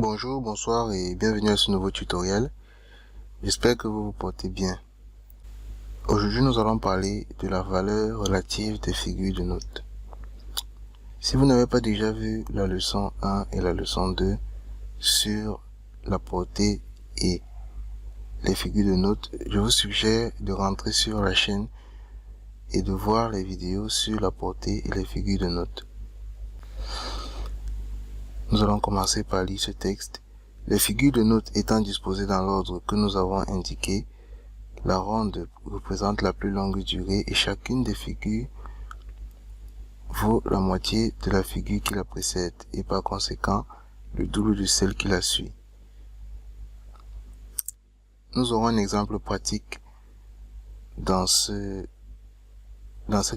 Bonjour, bonsoir et bienvenue à ce nouveau tutoriel. J'espère que vous vous portez bien. Aujourd'hui, nous allons parler de la valeur relative des figures de notes. Si vous n'avez pas déjà vu la leçon 1 et la leçon 2 sur la portée et les figures de notes, je vous suggère de rentrer sur la chaîne et de voir les vidéos sur la portée et les figures de notes. Nous allons commencer par lire ce texte. Les figures de notes étant disposées dans l'ordre que nous avons indiqué, la ronde représente la plus longue durée et chacune des figures vaut la moitié de la figure qui la précède et par conséquent le double de celle qui la suit. Nous aurons un exemple pratique dans cette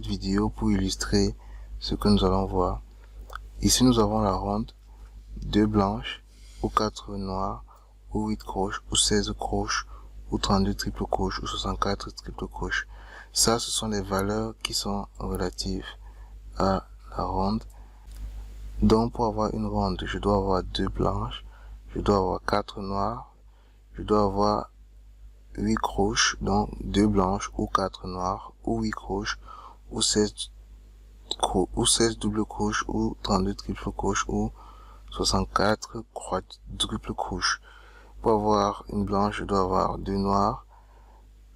vidéo pour illustrer ce que nous allons voir. Ici nous avons la ronde, 2 blanches ou 4 noires ou 8 croches ou 16 croches ou 32 triple croches ou 64 triple croches. Ça, ce sont les valeurs qui sont relatives à la ronde. Donc, pour avoir une ronde, je dois avoir 2 blanches, je dois avoir 4 noires, je dois avoir 8 croches, donc 2 blanches ou 4 noires ou 8 croches ou 16 double croches ou 32 triple croches ou 64 quadruple croches. Pour avoir une blanche, je dois avoir 2 noires,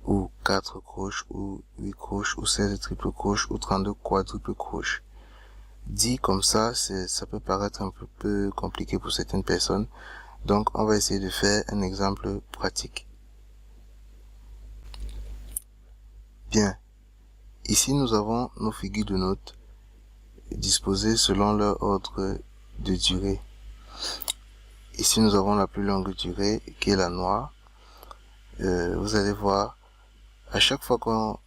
ou 4 croches, ou 8 croches, ou 16 triple croches, ou 32 quadruple croches. Dit comme ça peut paraître un peu compliqué pour certaines personnes. Donc, on va essayer de faire un exemple pratique. Bien. Ici, nous avons nos figures de notes disposées selon leur ordre de durée. Ici, nous avons la plus longue durée, qui est la noire. Vous allez voir, à chaque fois qu'on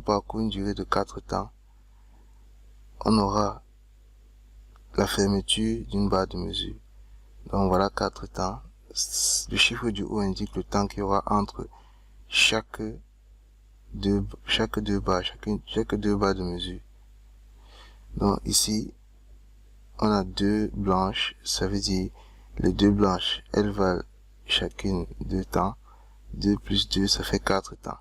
parcourt une durée de 4 temps, on aura la fermeture d'une barre de mesure. Donc voilà 4 temps. Le chiffre du haut indique le temps qu'il y aura entre chaque deux barres de mesure. Donc ici, on a 2 blanches, ça veut dire les 2 blanches, elles valent chacune 2 temps. 2 plus 2, ça fait 4 temps.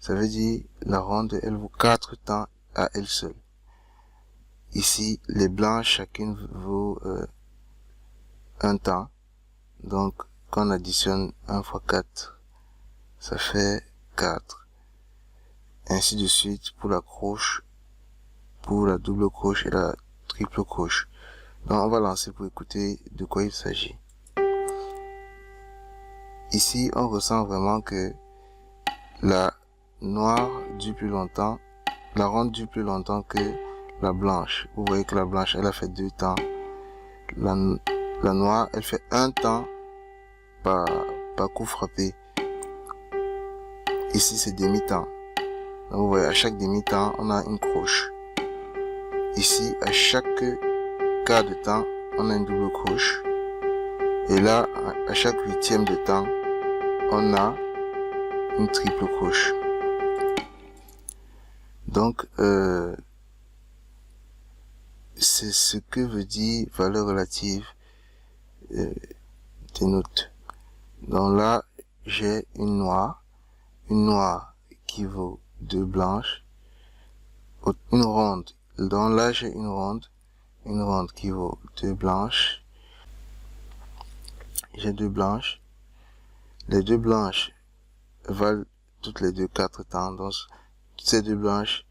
Ça veut dire la ronde, elle vaut 4 temps à elle seule. Ici, les blanches, chacune vaut 1 temps. Donc, quand on additionne 1 fois 4, ça fait 4. Ainsi de suite pour la croche, pour la double croche et la triple croche. Donc, on va lancer pour écouter de quoi il s'agit. Ici, on ressent vraiment que la noire dure plus longtemps, la ronde dure plus longtemps que la blanche. Vous voyez que la blanche, elle a fait 2 temps. La noire, elle fait 1 temps par coup frappé. Ici, c'est demi-temps. Donc, vous voyez, à chaque demi-temps, on a une croche. Ici, à chaque quart de temps, on a une double croche. Et là, à chaque 8e de temps, on a une triple croche. Donc, c'est ce que veut dire valeur relative des notes. Donc là, j'ai une noire qui vaut 2 blanches, une ronde. Donc là, j'ai une ronde qui vaut 2 blanches. J'ai 2 blanches. Les 2 blanches valent toutes les deux 4 temps. Donc, toutes ces 2 blanches,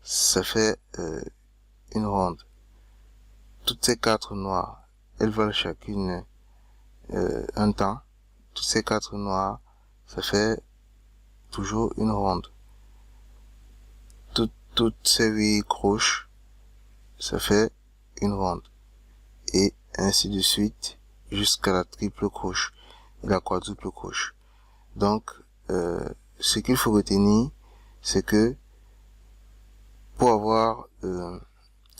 ça fait une ronde. Toutes ces 4 noires, elles valent chacune 1 temps. Toutes ces 4 noires, ça fait toujours une ronde. Toutes ces 8 croches, ça fait une ronde. Et ainsi de suite jusqu'à la triple croche et la quadruple croche. Donc, ce qu'il faut retenir, c'est que pour avoir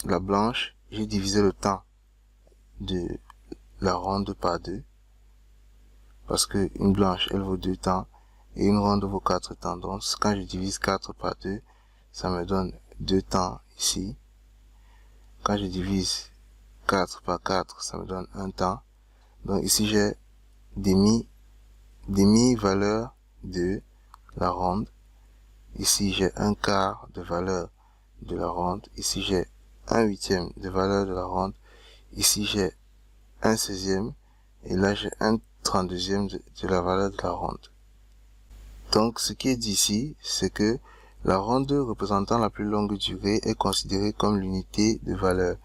la blanche, j'ai divisé le temps de la ronde par 2. Parce que une blanche, elle vaut 2 temps et une ronde vaut 4 temps. Donc, quand je divise 4 par 2, ça me donne 2 temps ici. Quand je divise 4 par 4, ça me donne un temps. Donc ici, j'ai demi-valeur de la ronde. Ici, j'ai un quart de valeur de la ronde. Ici, j'ai un huitième de valeur de la ronde. Ici, j'ai un 16e. Et là, j'ai un 32e de la valeur de la ronde. Donc, ce qui est dit ici, c'est que la ronde représentant la plus longue durée est considérée comme l'unité de valeur.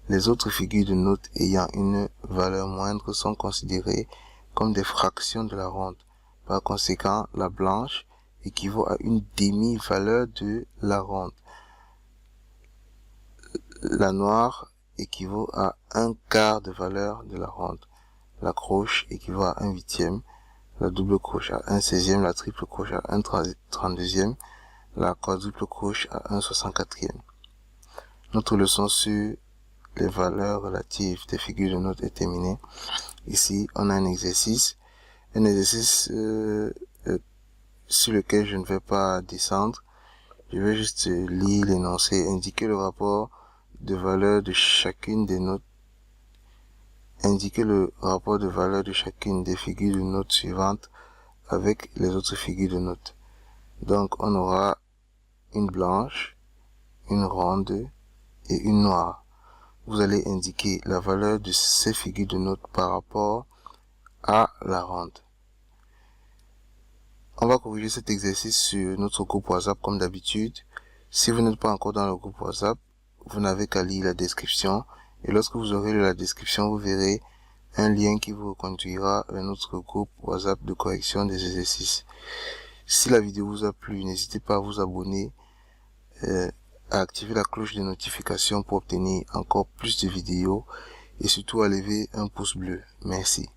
Les autres figures de notes ayant une valeur moindre sont considérées comme des fractions de la ronde. Par conséquent, la blanche équivaut à une demi-valeur de la ronde. La noire équivaut à un quart de valeur de la ronde. La croche équivaut à un huitième. La double croche à un 16e, la triple croche à un 32e, la quadruple croche à un 64e. Notre leçon sur les valeurs relatives des figures de notes est terminée. Ici, on a un exercice sur lequel je ne vais pas descendre. Je vais juste lire l'énoncé, indiquer le rapport de valeur de chacune des notes. Indiquer le rapport de valeur de chacune des figures de notes suivantes avec les autres figures de notes. Donc, on aura une blanche, une ronde et une noire. Vous allez indiquer la valeur de ces figures de notes par rapport à la ronde. On va corriger cet exercice sur notre groupe WhatsApp comme d'habitude. Si vous n'êtes pas encore dans le groupe WhatsApp, vous n'avez qu'à lire la description. Et lorsque vous aurez lu la description, vous verrez un lien qui vous conduira vers notre groupe WhatsApp de correction des exercices. Si la vidéo vous a plu, n'hésitez pas à vous abonner, à activer la cloche de notification pour obtenir encore plus de vidéos et surtout à lever un pouce bleu. Merci.